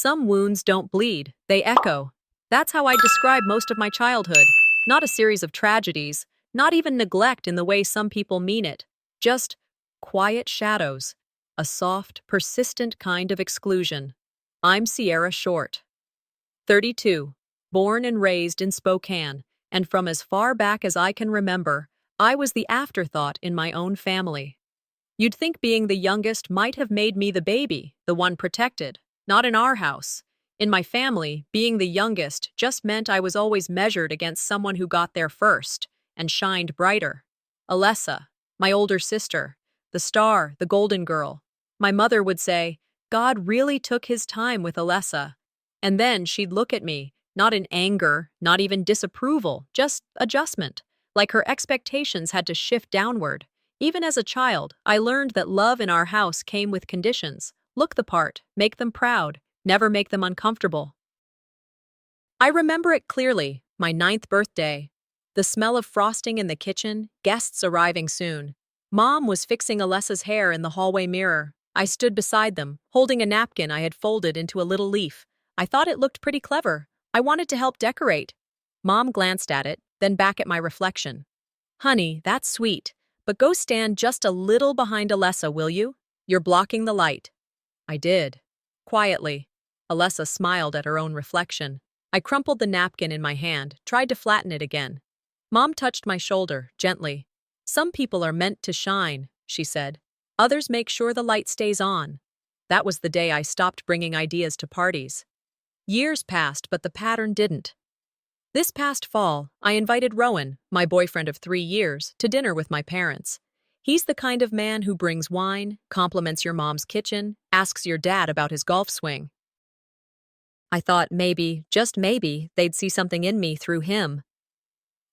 Some wounds don't bleed, they echo. That's how I describe most of my childhood. Not a series of tragedies, not even neglect in the way some people mean it. Just quiet shadows. A soft, persistent kind of exclusion. I'm Sierra Short. 32. Born and raised in Spokane, and from as far back as I can remember, I was the afterthought in my own family. You'd think being the youngest might have made me the baby, the one protected. Not in our house. In my family, being the youngest just meant I was always measured against someone who got there first and shined brighter. Alessa, my older sister, the star, the golden girl. My mother would say, God really took his time with Alessa. And then she'd look at me, not in anger, not even disapproval, just adjustment, like her expectations had to shift downward. Even as a child, I learned that love in our house came with conditions. Look the part, make them proud, never make them uncomfortable. I remember it clearly, my 9th birthday. The smell of frosting in the kitchen, guests arriving soon. Mom was fixing Alessa's hair in the hallway mirror. I stood beside them, holding a napkin I had folded into a little leaf. I thought it looked pretty clever. I wanted to help decorate. Mom glanced at it, then back at my reflection. Honey, that's sweet, but go stand just a little behind Alessa, will you? You're blocking the light. I did. Quietly. Alessa smiled at her own reflection. I crumpled the napkin in my hand, tried to flatten it again. Mom touched my shoulder, gently. Some people are meant to shine, she said. Others make sure the light stays on. That was the day I stopped bringing ideas to parties. Years passed, but the pattern didn't. This past fall, I invited Rowan, my boyfriend of 3 years, to dinner with my parents. He's the kind of man who brings wine, compliments your mom's kitchen, asks your dad about his golf swing. I thought maybe, just maybe, they'd see something in me through him.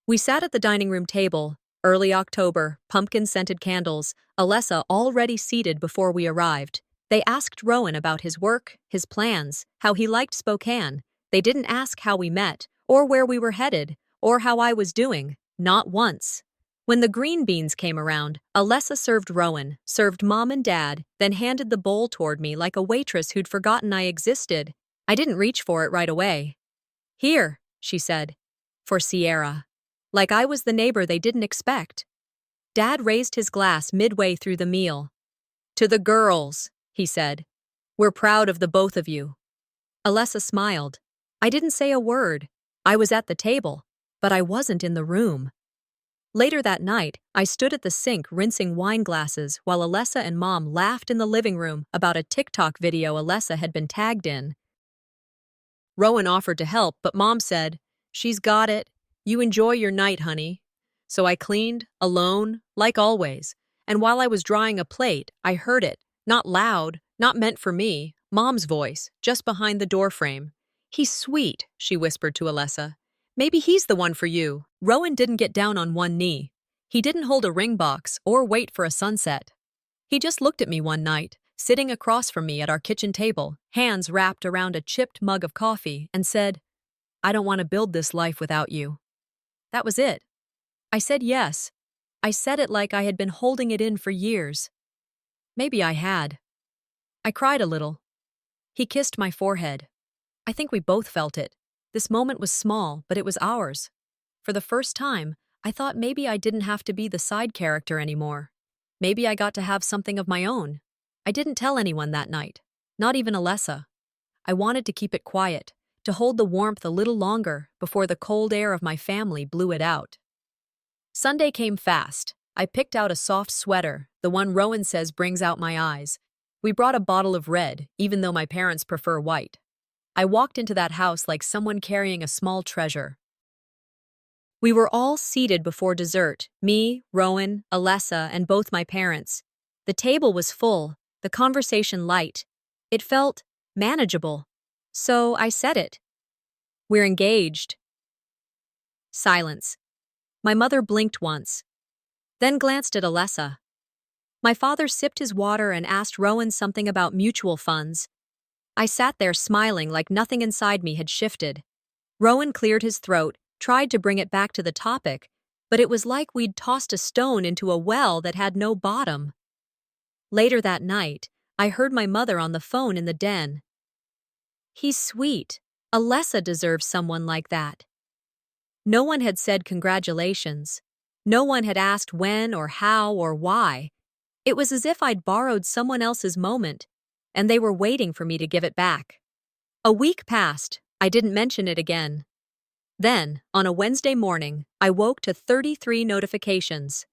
We sat at the dining room table, early October, pumpkin-scented candles, Alessa already seated before we arrived. They asked Rowan about his work, his plans, how he liked Spokane. They didn't ask how we met, or where we were headed, or how I was doing, not once. When the green beans came around, Alessa served Rowan, served Mom and Dad, then handed the bowl toward me like a waitress who'd forgotten I existed. I didn't reach for it right away. Here, she said, for Sierra. Like I was the neighbor they didn't expect. Dad raised his glass midway through the meal. To the girls, he said. We're proud of the both of you. Alessa smiled. I didn't say a word. I was at the table, but I wasn't in the room. Later that night, I stood at the sink rinsing wine glasses while Alessa and Mom laughed in the living room about a TikTok video Alessa had been tagged in. Rowan offered to help, but Mom said, She's got it. You enjoy your night, honey. So I cleaned, alone, like always. And while I was drying a plate, I heard it, not loud, not meant for me, Mom's voice, just behind the doorframe. He's sweet, she whispered to Alessa. Maybe he's the one for you. Rowan didn't get down on one knee. He didn't hold a ring box or wait for a sunset. He just looked at me one night, sitting across from me at our kitchen table, hands wrapped around a chipped mug of coffee, and said, I don't want to build this life without you. That was it. I said yes. I said it like I had been holding it in for years. Maybe I had. I cried a little. He kissed my forehead. I think we both felt it. This moment was small, but it was ours. For the first time, I thought maybe I didn't have to be the side character anymore. Maybe I got to have something of my own. I didn't tell anyone that night, not even Alessa. I wanted to keep it quiet, to hold the warmth a little longer before the cold air of my family blew it out. Sunday came fast. I picked out a soft sweater, the one Rowan says brings out my eyes. We brought a bottle of red, even though my parents prefer white. I walked into that house like someone carrying a small treasure. We were all seated before dessert, me, Rowan, Alessa, and both my parents. The table was full, the conversation light. It felt manageable. So I said it. We're engaged. Silence. My mother blinked once, then glanced at Alessa. My father sipped his water and asked Rowan something about mutual funds. I sat there smiling like nothing inside me had shifted. Rowan cleared his throat, tried to bring it back to the topic, but it was like we'd tossed a stone into a well that had no bottom. Later that night, I heard my mother on the phone in the den. He's sweet. Alessa deserves someone like that. No one had said congratulations. No one had asked when or how or why. It was as if I'd borrowed someone else's moment, and they were waiting for me to give it back. A week passed. I didn't mention it again. Then, on a Wednesday morning, I woke to 33 notifications.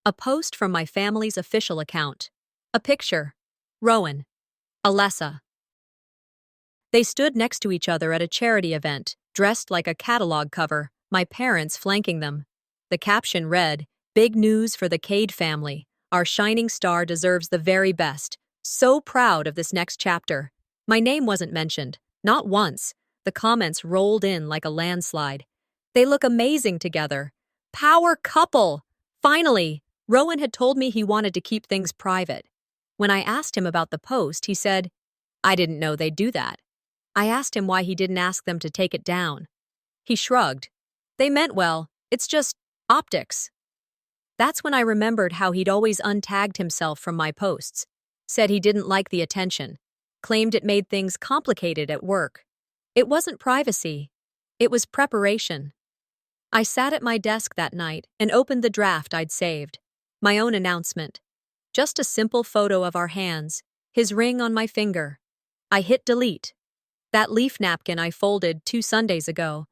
A post from my family's official account. A picture. Rowan. Alessa. They stood next to each other at a charity event, dressed like a catalog cover, my parents flanking them. The caption read, "Big news for the Cade family. Our shining star deserves the very best. So proud of this next chapter." My name wasn't mentioned. Not once. The comments rolled in like a landslide. "They look amazing together. Power couple!" Finally, Rowan had told me he wanted to keep things private. When I asked him about the post, he said, "I didn't know they'd do that." I asked him why he didn't ask them to take it down. He shrugged. "They meant well. It's just optics." That's when I remembered how he'd always untagged himself from my posts, said he didn't like the attention, claimed it made things complicated at work. It wasn't privacy. It was preparation. I sat at my desk that night and opened the draft I'd saved. My own announcement. Just a simple photo of our hands, his ring on my finger. I hit delete. That leaf napkin I folded 2 Sundays ago.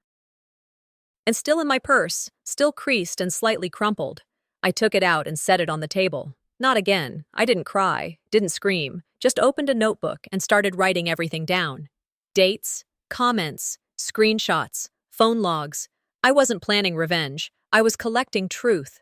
And still in my purse, still creased and slightly crumpled. I took it out and set it on the table. Not again. I didn't cry, didn't scream, just opened a notebook and started writing everything down. Dates, comments, screenshots, phone logs. I wasn't planning revenge. I was collecting truth.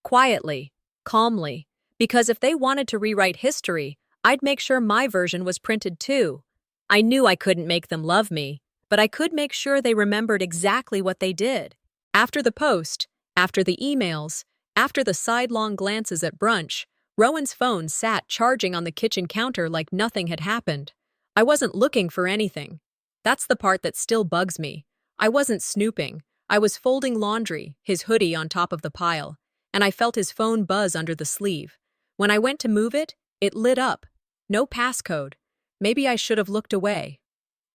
Quietly, calmly, because if they wanted to rewrite history, I'd make sure my version was printed too. I knew I couldn't make them love me, but I could make sure they remembered exactly what they did. After the post, after the emails, after the sidelong glances at brunch, Rowan's phone sat charging on the kitchen counter like nothing had happened. I wasn't looking for anything. That's the part that still bugs me. I wasn't snooping. I was folding laundry, his hoodie on top of the pile, and I felt his phone buzz under the sleeve. When I went to move it, it lit up. No passcode. Maybe I should have looked away.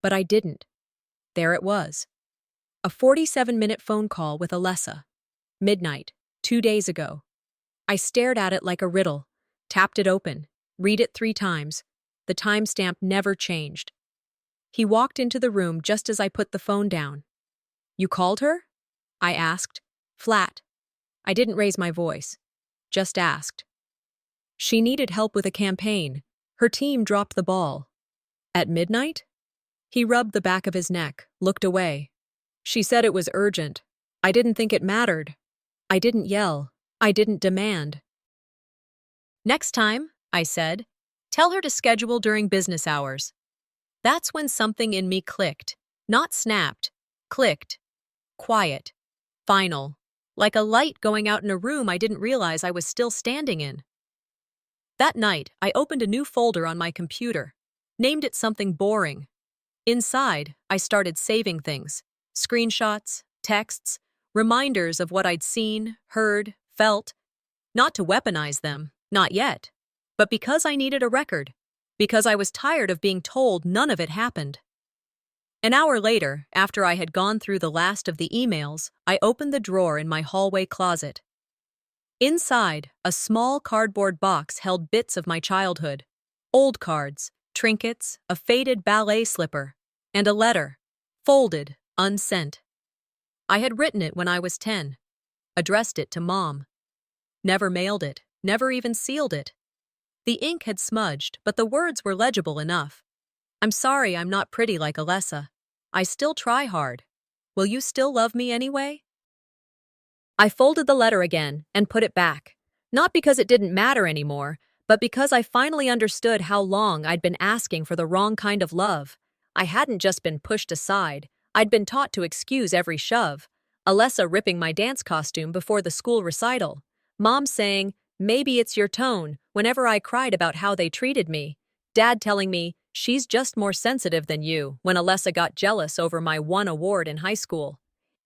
But I didn't. There it was. A 47-minute phone call with Alessa. Midnight, 2 days ago. I stared at it like a riddle, tapped it open, read it 3 times. The timestamp never changed. He walked into the room just as I put the phone down. "You called her?" I asked, flat. I didn't raise my voice, just asked. "She needed help with a campaign. Her team dropped the ball." "At midnight?" He rubbed the back of his neck, looked away. "She said it was urgent. I didn't think it mattered. I didn't yell. I didn't demand." "Next time," I said, "tell her to schedule during business hours." That's when something in me clicked. Not snapped. Clicked. Quiet. Final. Like a light going out in a room I didn't realize I was still standing in. That night, I opened a new folder on my computer. Named it something boring. Inside, I started saving things. Screenshots, texts, reminders of what I'd seen, heard, felt. Not to weaponize them, not yet. But because I needed a record. Because I was tired of being told none of it happened. An hour later, after I had gone through the last of the emails, I opened the drawer in my hallway closet. Inside, a small cardboard box held bits of my childhood. Old cards, trinkets, a faded ballet slipper, and a letter, folded, unsent. I had written it when I was 10, addressed it to Mom. Never mailed it, never even sealed it. The ink had smudged, but the words were legible enough. "I'm sorry I'm not pretty like Alessa. I still try hard. Will you still love me anyway?" I folded the letter again and put it back. Not because it didn't matter anymore, but because I finally understood how long I'd been asking for the wrong kind of love. I hadn't just been pushed aside. I'd been taught to excuse every shove. Alessa ripping my dance costume before the school recital. Mom saying, "Maybe it's your tone," whenever I cried about how they treated me. Dad telling me, "She's just more sensitive than you," when Alessa got jealous over my one award in high school.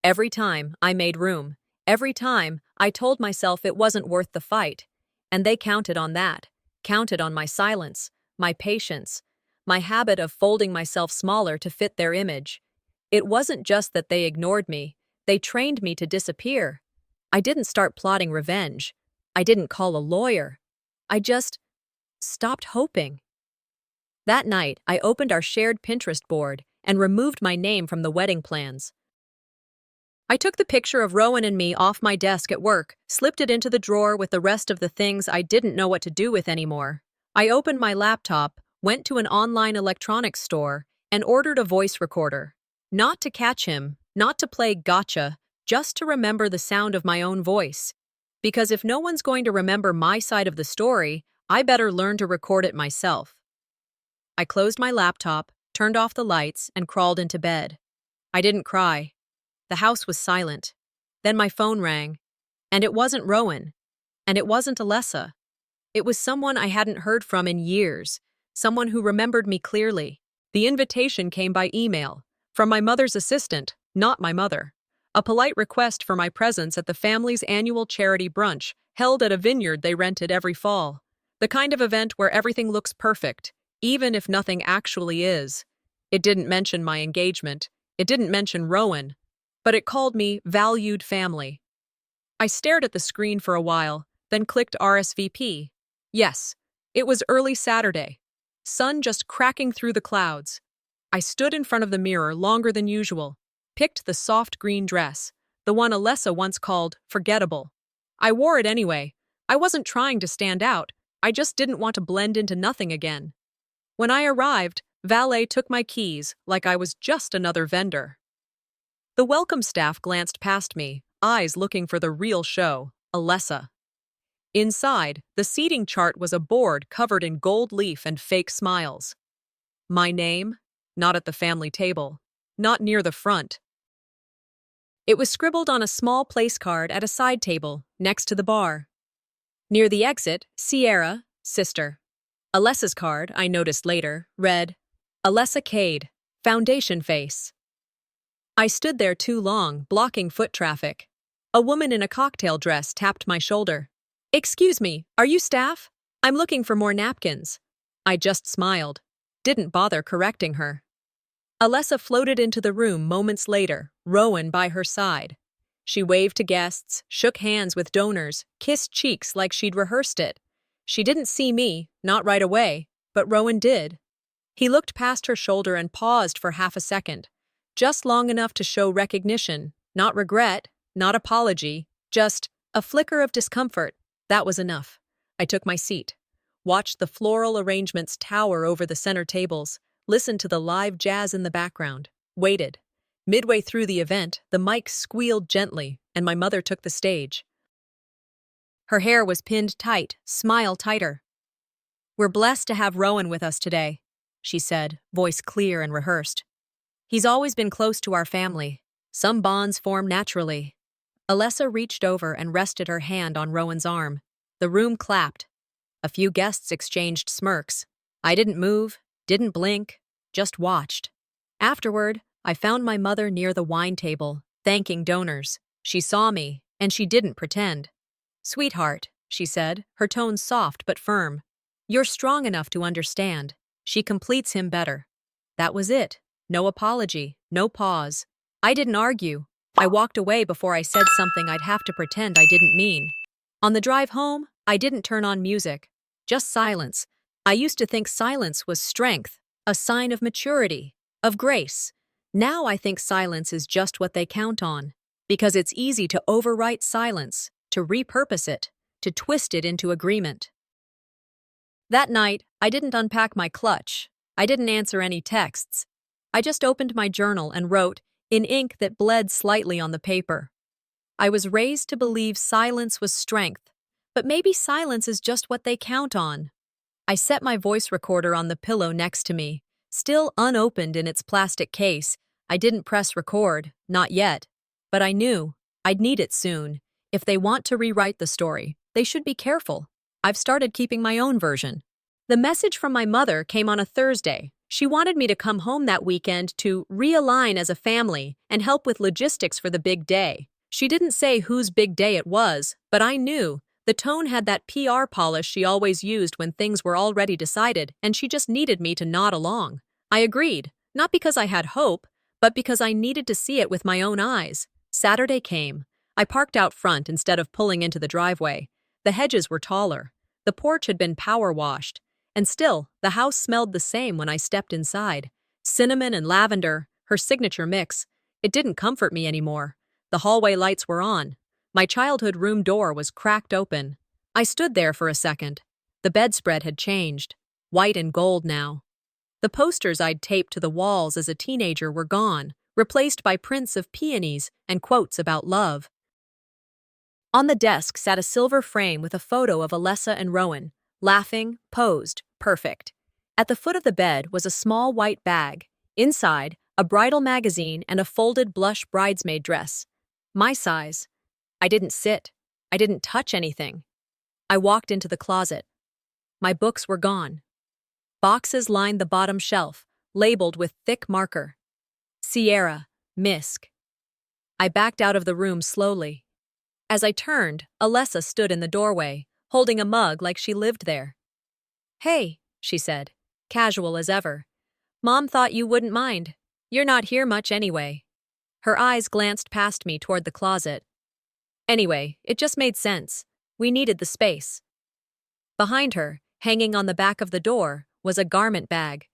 Every time, I made room. Every time, I told myself it wasn't worth the fight. And they counted on that. Counted on my silence, my patience, my habit of folding myself smaller to fit their image. It wasn't just that they ignored me, they trained me to disappear. I didn't start plotting revenge. I didn't call a lawyer. I just stopped hoping. That night, I opened our shared Pinterest board and removed my name from the wedding plans. I took the picture of Rowan and me off my desk at work, slipped it into the drawer with the rest of the things I didn't know what to do with anymore. I opened my laptop, went to an online electronics store, and ordered a voice recorder. Not to catch him, not to play gotcha, just to remember the sound of my own voice. Because if no one's going to remember my side of the story, I better learn to record it myself. I closed my laptop, turned off the lights, and crawled into bed. I didn't cry. The house was silent. Then my phone rang. And it wasn't Rowan. And it wasn't Alessa. It was someone I hadn't heard from in years, someone who remembered me clearly. The invitation came by email, from my mother's assistant, not my mother. A polite request for my presence at the family's annual charity brunch, held at a vineyard they rented every fall. The kind of event where everything looks perfect, even if nothing actually is. It didn't mention my engagement. It didn't mention Rowan. But it called me valued family. I stared at the screen for a while, then clicked RSVP. Yes, it was early Saturday. Sun just cracking through the clouds. I stood in front of the mirror longer than usual, picked the soft green dress, the one Alessa once called forgettable. I wore it anyway. I wasn't trying to stand out. I just didn't want to blend into nothing again. When I arrived, valet took my keys like I was just another vendor. The welcome staff glanced past me, eyes looking for the real show, Alessa. Inside, the seating chart was a board covered in gold leaf and fake smiles. My name? Not at the family table. Not near the front. It was scribbled on a small place card at a side table, next to the bar. Near the exit, Sierra, sister. Alessa's card, I noticed later, read, Alessa Cade, foundation face. I stood there too long, blocking foot traffic. A woman in a cocktail dress tapped my shoulder. Excuse me, are you staff? I'm looking for more napkins. I just smiled. Didn't bother correcting her. Alessa floated into the room moments later, Rowan by her side. She waved to guests, shook hands with donors, kissed cheeks like she'd rehearsed it. She didn't see me, not right away, but Rowan did. He looked past her shoulder and paused for half a second, just long enough to show recognition, not regret, not apology, just a flicker of discomfort. That was enough. I took my seat, watched the floral arrangements tower over the center tables, listened to the live jazz in the background, waited. Midway through the event, the mic squealed gently, and my mother took the stage. Her hair was pinned tight, smile tighter. We're blessed to have Rowan with us today, she said, voice clear and rehearsed. He's always been close to our family. Some bonds form naturally. Alessa reached over and rested her hand on Rowan's arm. The room clapped. A few guests exchanged smirks. I didn't move, didn't blink, just watched. Afterward, I found my mother near the wine table, thanking donors. She saw me, and she didn't pretend. Sweetheart, she said, her tone soft but firm. You're strong enough to understand. She completes him better. That was it. No apology, no pause. I didn't argue. I walked away before I said something I'd have to pretend I didn't mean. On the drive home, I didn't turn on music. Just silence. I used to think silence was strength, a sign of maturity, of grace. Now I think silence is just what they count on, because it's easy to overwrite silence, to repurpose it, to twist it into agreement. That night, I didn't unpack my clutch. I didn't answer any texts. I just opened my journal and wrote, in ink that bled slightly on the paper. I was raised to believe silence was strength, but maybe silence is just what they count on. I set my voice recorder on the pillow next to me, still unopened in its plastic case. I didn't press record, not yet, but I knew I'd need it soon. If they want to rewrite the story, they should be careful. I've started keeping my own version. The message from my mother came on a Thursday. She wanted me to come home that weekend to realign as a family and help with logistics for the big day. She didn't say whose big day it was, but I knew The tone had that PR polish she always used when things were already decided, and she just needed me to nod along. I agreed, not because I had hope, but because I needed to see it with my own eyes. Saturday came. I parked out front instead of pulling into the driveway. The hedges were taller. The porch had been power washed. And still, the house smelled the same when I stepped inside. Cinnamon and lavender, her signature mix. It didn't comfort me anymore. The hallway lights were on. My childhood room door was cracked open. I stood there for a second. The bedspread had changed. White and gold now. The posters I'd taped to the walls as a teenager were gone, replaced by prints of peonies and quotes about love. On the desk sat a silver frame with a photo of Alessa and Rowan, laughing, posed, perfect. At the foot of the bed was a small white bag. Inside, a bridal magazine and a folded blush bridesmaid dress. My size. I didn't sit. I didn't touch anything. I walked into the closet. My books were gone. Boxes lined the bottom shelf, labeled with thick marker. Sierra, Misk. I backed out of the room slowly. As I turned, Alessa stood in the doorway, holding a mug like she lived there. "Hey," she said, casual as ever. "Mom thought you wouldn't mind. You're not here much anyway." Her eyes glanced past me toward the closet. Anyway, it just made sense. We needed the space. Behind her, hanging on the back of the door, was a garment bag.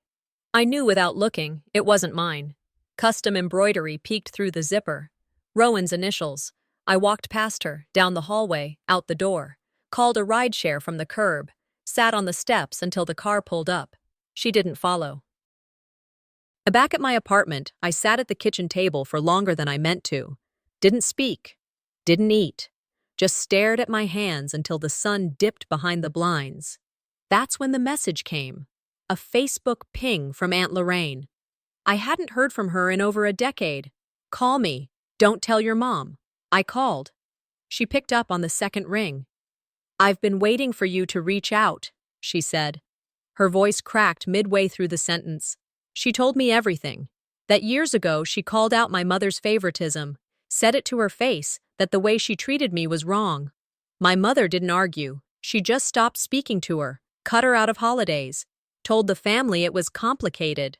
I knew without looking it wasn't mine. Custom embroidery peeked through the zipper. Rowan's initials. I walked past her, down the hallway, out the door, called a rideshare from the curb, sat on the steps until the car pulled up. She didn't follow. Back at my apartment, I sat at the kitchen table for longer than I meant to. Didn't speak. Didn't eat. Just stared at my hands until the sun dipped behind the blinds. That's when the message came. A Facebook ping from Aunt Lorraine. I hadn't heard from her in over a decade. "Call me. Don't tell your mom." I called. She picked up on the second ring. "I've been waiting for you to reach out," she said. Her voice cracked midway through the sentence. She told me everything. That years ago she called out my mother's favoritism, said it to her face that the way she treated me was wrong. My mother didn't argue. She just stopped speaking to her, cut her out of holidays, told the family it was complicated.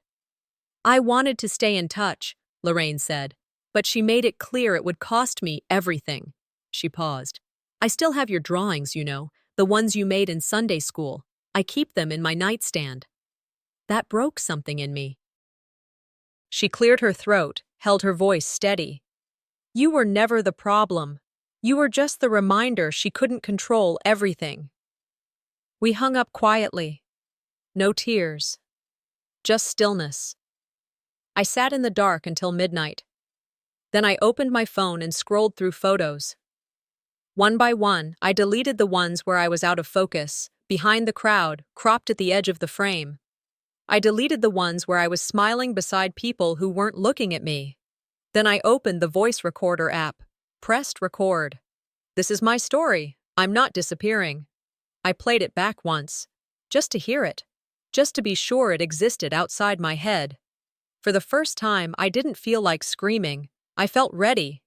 "I wanted to stay in touch," Lorraine said, "but she made it clear it would cost me everything." She paused. "I still have your drawings, you know, the ones you made in Sunday school. I keep them in my nightstand." That broke something in me. She cleared her throat, held her voice steady. "You were never the problem. You were just the reminder she couldn't control everything." We hung up quietly. No tears. Just stillness. I sat in the dark until midnight. Then I opened my phone and scrolled through photos. One by one, I deleted the ones where I was out of focus, behind the crowd, cropped at the edge of the frame. I deleted the ones where I was smiling beside people who weren't looking at me. Then I opened the voice recorder app, pressed record. This is my story. I'm not disappearing. I played it back once, just to hear it, just to be sure it existed outside my head. For the first time, I didn't feel like screaming. I felt ready.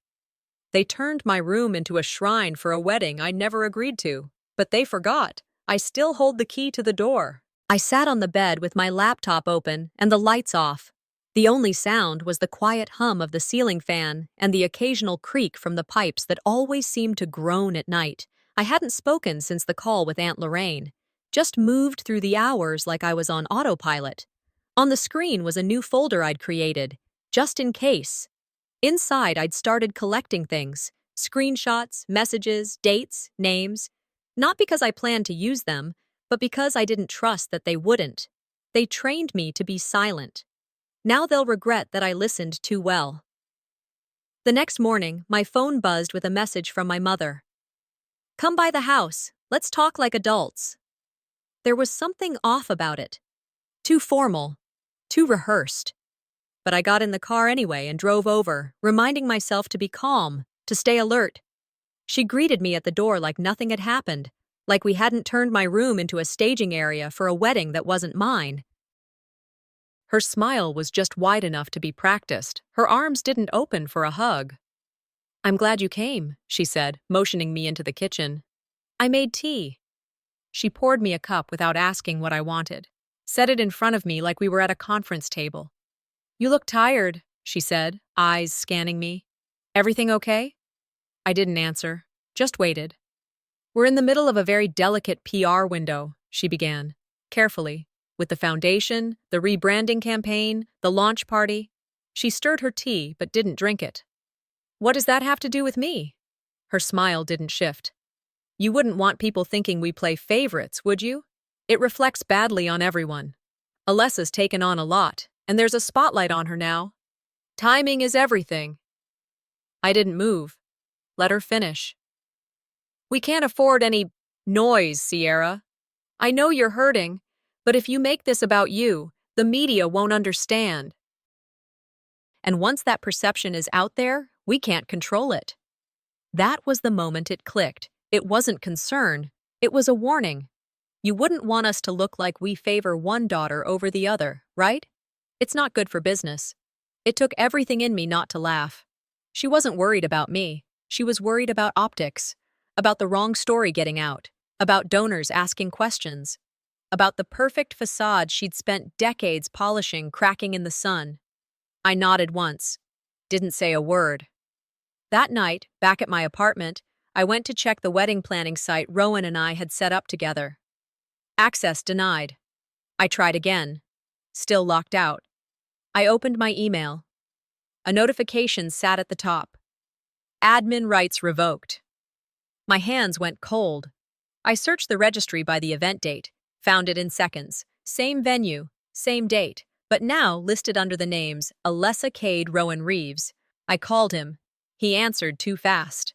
They turned my room into a shrine for a wedding I never agreed to, but they forgot. I still hold the key to the door. I sat on the bed with my laptop open and the lights off. The only sound was the quiet hum of the ceiling fan and the occasional creak from the pipes that always seemed to groan at night. I hadn't spoken since the call with Aunt Lorraine, just moved through the hours like I was on autopilot. On the screen was a new folder I'd created, just in case. Inside, I'd started collecting things, screenshots, messages, dates, names. Not because I planned to use them, but because I didn't trust that they wouldn't. They trained me to be silent. Now they'll regret that I listened too well. The next morning, my phone buzzed with a message from my mother. "Come by the house. Let's talk like adults." There was something off about it. Too formal. Too rehearsed. But I got in the car anyway and drove over, reminding myself to be calm, to stay alert. She greeted me at the door like nothing had happened, like we hadn't turned my room into a staging area for a wedding that wasn't mine. Her smile was just wide enough to be practiced. Her arms didn't open for a hug. "I'm glad you came," she said, motioning me into the kitchen. I made tea. She poured me a cup without asking what I wanted, set it in front of me like we were at a conference table. You look tired, she said, eyes scanning me. Everything okay? I didn't answer, just waited. We're in the middle of a very delicate PR window, she began, carefully, with the foundation, the rebranding campaign, the launch party. She stirred her tea but didn't drink it. What does that have to do with me? Her smile didn't shift. You wouldn't want people thinking we play favorites, would you? It reflects badly on everyone. Alessa's taken on a lot, and there's a spotlight on her now. Timing is everything. I didn't move. Let her finish. We can't afford any noise, Sierra. I know you're hurting, but if you make this about you, the media won't understand. And once that perception is out there, we can't control it. That was the moment it clicked. It wasn't concern, it was a warning. You wouldn't want us to look like we favor one daughter over the other, right? It's not good for business. It took everything in me not to laugh. She wasn't worried about me. She was worried about optics, about the wrong story getting out, about donors asking questions, about the perfect facade she'd spent decades polishing cracking in the sun. I nodded once, didn't say a word. That night, back at my apartment, I went to check the wedding planning site Rowan and I had set up together. Access denied. I tried again. Still locked out. I opened my email. A notification sat at the top. Admin rights revoked. My hands went cold. I searched the registry by the event date, found it in seconds. Same venue, same date, but now listed under the names Alessa Cade Rowan Reeves. I called him. He answered too fast.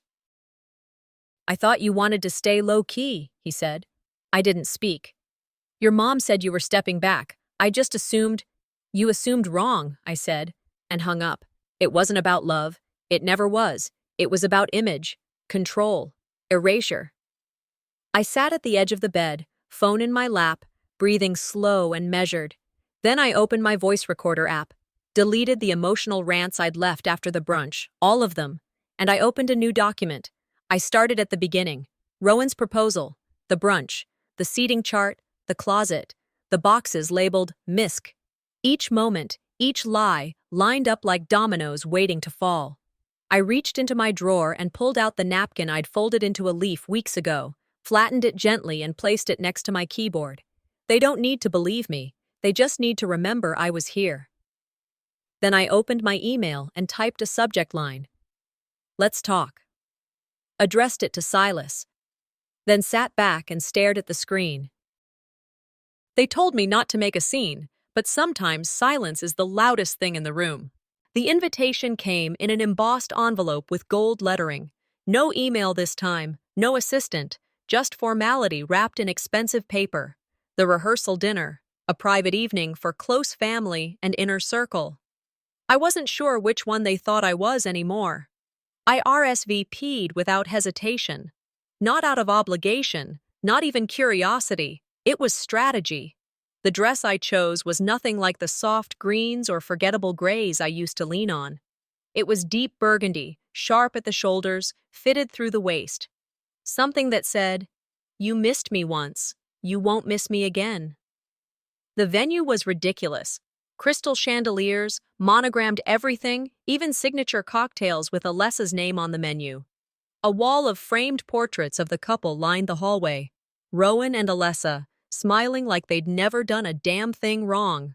I thought you wanted to stay low-key, he said. I didn't speak. Your mom said you were stepping back. I just assumed. You assumed wrong, I said, and hung up. It wasn't about love. It never was. It was about image, control, erasure. I sat at the edge of the bed, phone in my lap, breathing slow and measured. Then I opened my voice recorder app, deleted the emotional rants I'd left after the brunch, all of them, and I opened a new document. I started at the beginning. Rowan's proposal, the brunch, the seating chart, the closet, the boxes labeled MISC. Each moment, each lie, lined up like dominoes waiting to fall. I reached into my drawer and pulled out the napkin I'd folded into a leaf weeks ago, flattened it gently and placed it next to my keyboard. They don't need to believe me. They just need to remember I was here. Then I opened my email and typed a subject line. Let's talk. Addressed it to Silas. Then sat back and stared at the screen. They told me not to make a scene, but sometimes silence is the loudest thing in the room. The invitation came in an embossed envelope with gold lettering. No email this time, no assistant, just formality wrapped in expensive paper. The rehearsal dinner, a private evening for close family and inner circle. I wasn't sure which one they thought I was anymore. I RSVP'd without hesitation. Not out of obligation, not even curiosity. It was strategy. The dress I chose was nothing like the soft greens or forgettable grays I used to lean on. It was deep burgundy, sharp at the shoulders, fitted through the waist. Something that said, "You missed me once, you won't miss me again." The venue was ridiculous. Crystal chandeliers, monogrammed everything, even signature cocktails with Alessa's name on the menu. A wall of framed portraits of the couple lined the hallway. Rowan and Alessa, smiling like they'd never done a damn thing wrong.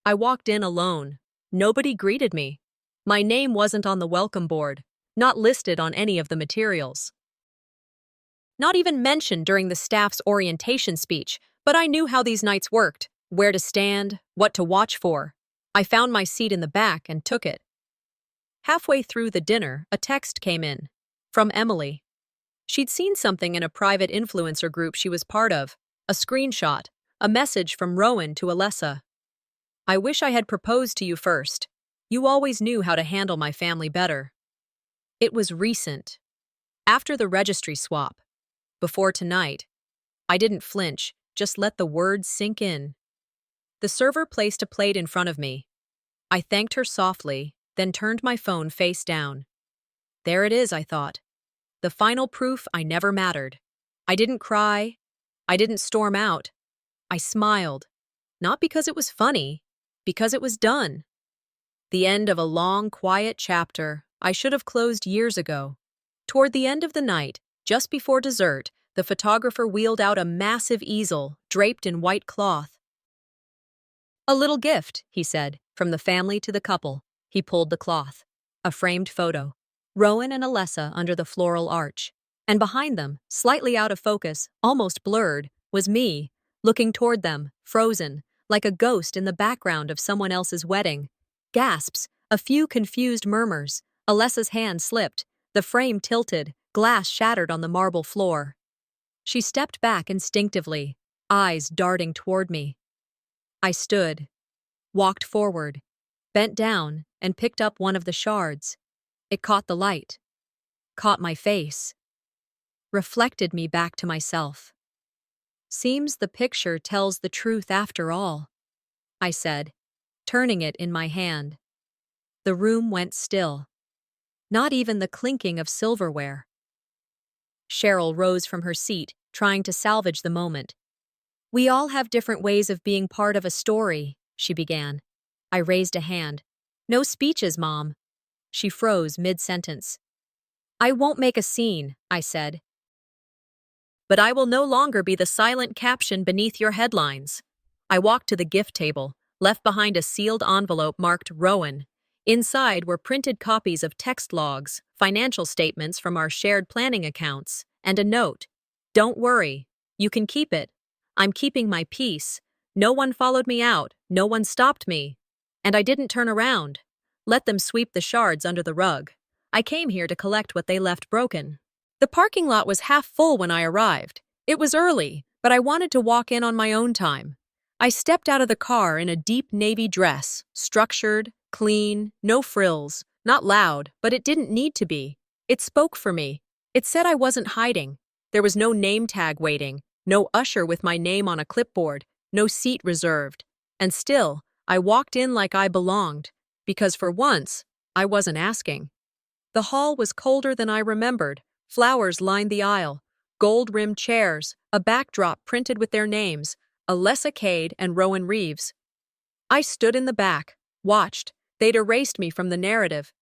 I walked in alone. Nobody greeted me. My name wasn't on the welcome board, not listed on any of the materials. Not even mentioned during the staff's orientation speech, but I knew how these nights worked, where to stand, what to watch for. I found my seat in the back and took it. Halfway through the dinner, a text came in. From Emily. She'd seen something in a private influencer group she was part of. A screenshot, a message from Rowan to Alessa. I wish I had proposed to you first. You always knew how to handle my family better. It was recent. After the registry swap. Before tonight. I didn't flinch, just let the words sink in. The server placed a plate in front of me. I thanked her softly, then turned my phone face down. There it is, I thought. The final proof I never mattered. I didn't cry. I didn't storm out. I smiled. Not because it was funny, because it was done. The end of a long, quiet chapter I should have closed years ago. Toward the end of the night, just before dessert, the photographer wheeled out a massive easel draped in white cloth. "A little gift," he said, "from the family to the couple." He pulled the cloth. A framed photo. Rowan and Alessa under the floral arch. And behind them, slightly out of focus, almost blurred, was me, looking toward them, frozen, like a ghost in the background of someone else's wedding. Gasps, a few confused murmurs. Alessa's hand slipped. The frame tilted, glass shattered on the marble floor. She stepped back instinctively, eyes darting toward me. I stood, walked forward, bent down, and picked up one of the shards. It caught the light, caught my face, reflected me back to myself. "Seems the picture tells the truth after all," I said, turning it in my hand. The room went still. Not even the clinking of silverware. Cheryl rose from her seat, trying to salvage the moment. "We all have different ways of being part of a story," she began. I raised a hand. "No speeches, Mom." She froze mid-sentence. "I won't make a scene," I said. "But I will no longer be the silent caption beneath your headlines." I walked to the gift table, left behind a sealed envelope marked Rowan. Inside were printed copies of text logs, financial statements from our shared planning accounts, and a note. "Don't worry. You can keep it. I'm keeping my peace. No one followed me out. No one stopped me. And I didn't turn around. Let them sweep the shards under the rug. I came here to collect what they left broken." The parking lot was half full when I arrived. It was early, but I wanted to walk in on my own time. I stepped out of the car in a deep navy dress, structured, clean, no frills, not loud, but it didn't need to be. It spoke for me. It said I wasn't hiding. There was no name tag waiting, no usher with my name on a clipboard, no seat reserved. And still, I walked in like I belonged, because for once, I wasn't asking. The hall was colder than I remembered. Flowers lined the aisle, gold-rimmed chairs, a backdrop printed with their names, Alessa Cade and Rowan Reeves. I stood in the back, watched. They'd erased me from the narrative.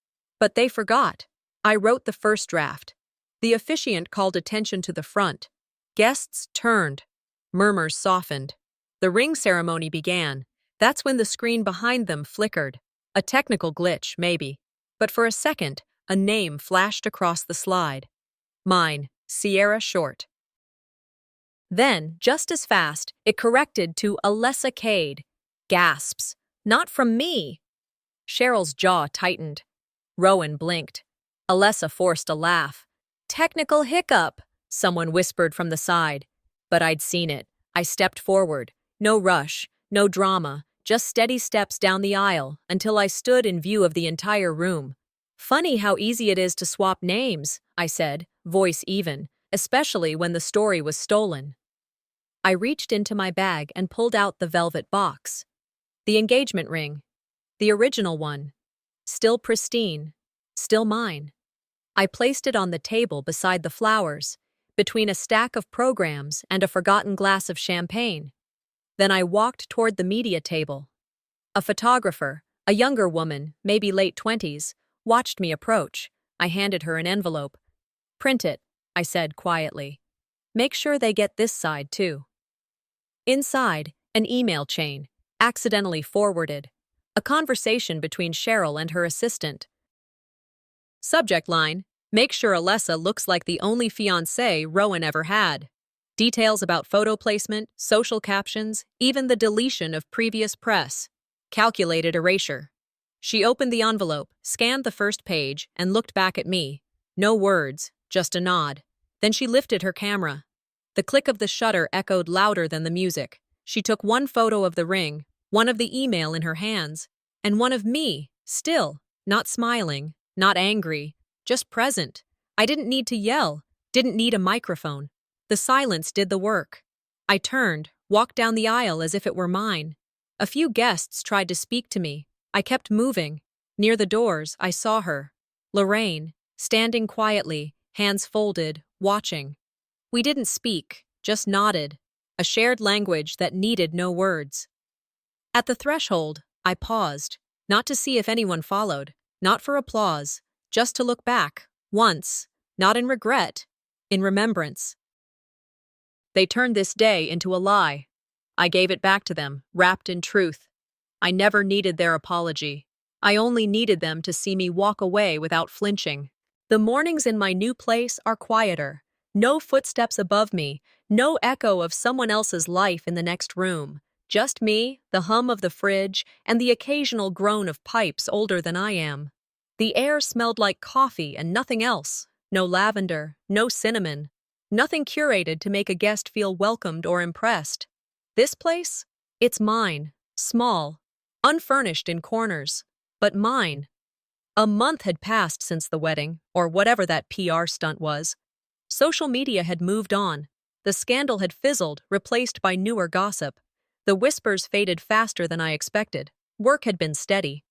But they forgot. I wrote the first draft. The officiant called attention to the front. Guests turned. Murmurs softened. The ring ceremony began. That's when the screen behind them flickered. A technical glitch, maybe. But for a second, a name flashed across the slide. Mine, Sierra Short. Then, just as fast, it corrected to Alessa Cade. Gasps. "Not from me." Cheryl's jaw tightened. Rowan blinked. Alessa forced a laugh. "Technical hiccup," someone whispered from the side. But I'd seen it. I stepped forward. No rush, no drama, just steady steps down the aisle until I stood in view of the entire room. "Funny how easy it is to swap names," I said, voice even, especially when the story was stolen. I reached into my bag and pulled out the velvet box. The engagement ring. The original one. Still pristine. Still mine. I placed it on the table beside the flowers, between a stack of programs and a forgotten glass of champagne. Then I walked toward the media table. A photographer, a younger woman, maybe late 20s, watched me approach. I handed her an envelope. "Print it," I said quietly. "Make sure they get this side, too." Inside, an email chain, accidentally forwarded. A conversation between Cheryl and her assistant. Subject line: "Make sure Alessa looks like the only fiancé Rowan ever had." Details about photo placement, social captions, even the deletion of previous press. Calculated erasure. She opened the envelope, scanned the first page, and looked back at me. No words, just a nod. Then she lifted her camera. The click of the shutter echoed louder than the music. She took one photo of the ring, one of the email in her hands, and one of me, still, not smiling, not angry, just present. I didn't need to yell, didn't need a microphone. The silence did the work. I turned, walked down the aisle as if it were mine. A few guests tried to speak to me. I kept moving. Near the doors, I saw her. Lorraine, standing quietly, hands folded, watching. We didn't speak, just nodded, a shared language that needed no words. At the threshold, I paused, not to see if anyone followed, not for applause, just to look back, once, not in regret, in remembrance. They turned this day into a lie. I gave it back to them, wrapped in truth. I never needed their apology. I only needed them to see me walk away without flinching. The mornings in my new place are quieter. No footsteps above me, no echo of someone else's life in the next room. Just me, the hum of the fridge, and the occasional groan of pipes older than I am. The air smelled like coffee and nothing else. No lavender, no cinnamon. Nothing curated to make a guest feel welcomed or impressed. This place? It's mine. Small. Unfurnished in corners. But mine. A month had passed since the wedding, or whatever that PR stunt was. Social media had moved on. The scandal had fizzled, replaced by newer gossip. The whispers faded faster than I expected. Work had been steady.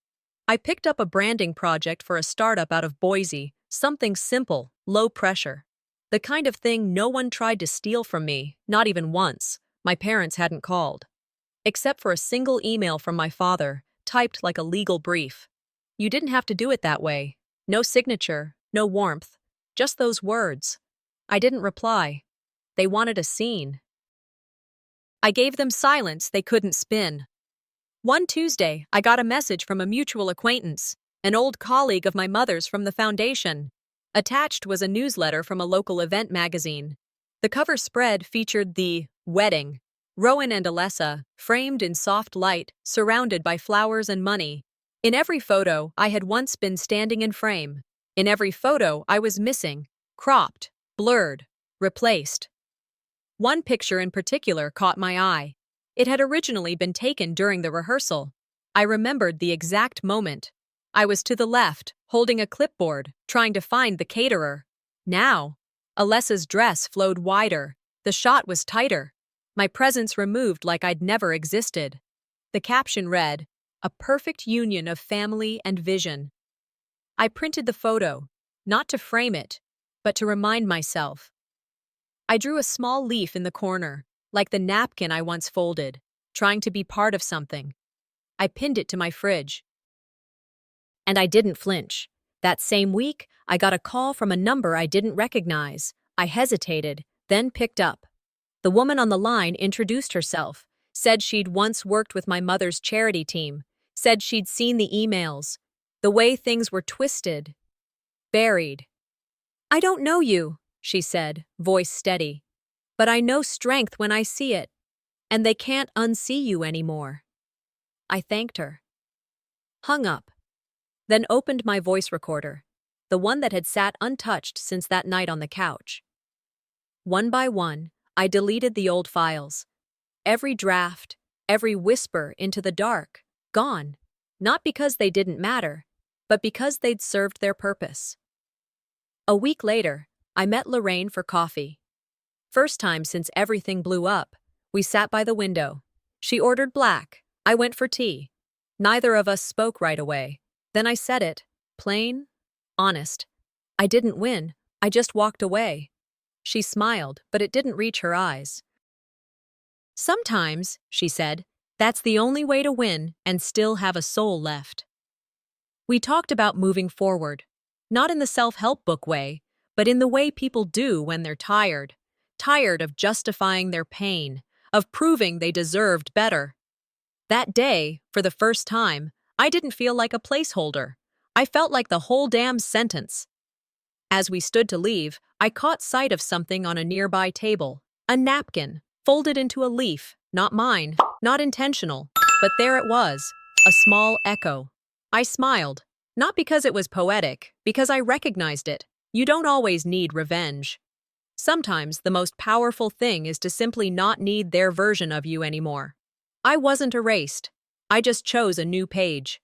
I picked up a branding project for a startup out of Boise, something simple, low pressure. The kind of thing no one tried to steal from me, not even once. My parents hadn't called. Except for a single email from my father, typed like a legal brief. You didn't have to do it that way. No signature, no warmth. Just those words. I didn't reply. They wanted a scene. I gave them silence they couldn't spin. One Tuesday, I got a message from a mutual acquaintance, an old colleague of my mother's from the foundation. Attached was a newsletter from a local event magazine. The cover spread featured the wedding. Rowan and Alessa, framed in soft light, surrounded by flowers and money. In every photo, I had once been standing in frame. In every photo, I was missing, cropped, blurred, replaced. One picture in particular caught my eye. It had originally been taken during the rehearsal. I remembered the exact moment. I was to the left, holding a clipboard, trying to find the caterer. Now, Alessa's dress flowed wider. The shot was tighter. My presence removed like I'd never existed. The caption read, "A perfect union of family and vision." I printed the photo, not to frame it, but to remind myself. I drew a small leaf in the corner, like the napkin I once folded, trying to be part of something. I pinned it to my fridge. And I didn't flinch. That same week, I got a call from a number I didn't recognize. I hesitated, then picked up. The woman on the line introduced herself, said she'd once worked with my mother's charity team, said she'd seen the emails, the way things were twisted, buried. "I don't know you," she said, voice steady. "But I know strength when I see it, and they can't unsee you anymore." I thanked her. Hung up. Then opened my voice recorder, the one that had sat untouched since that night on the couch. One by one, I deleted the old files. Every draft, every whisper into the dark, gone. Not because they didn't matter, but because they'd served their purpose. A week later, I met Lorraine for coffee. First time since everything blew up. We sat by the window. She ordered black. I went for tea. Neither of us spoke right away. Then I said it, plain, honest. I didn't win. I just walked away. She smiled, but it didn't reach her eyes. "Sometimes," she said, "that's the only way to win and still have a soul left." We talked about moving forward, not in the self-help book way, but in the way people do when they're tired. Tired of justifying their pain, of proving they deserved better. That day, for the first time, I didn't feel like a placeholder. I felt like the whole damn sentence. As we stood to leave, I caught sight of something on a nearby table. A napkin, folded into a leaf, not mine, not intentional, but there it was, a small echo. I smiled, not because it was poetic, because I recognized it. You don't always need revenge. Sometimes the most powerful thing is to simply not need their version of you anymore. I wasn't erased. I just chose a new page.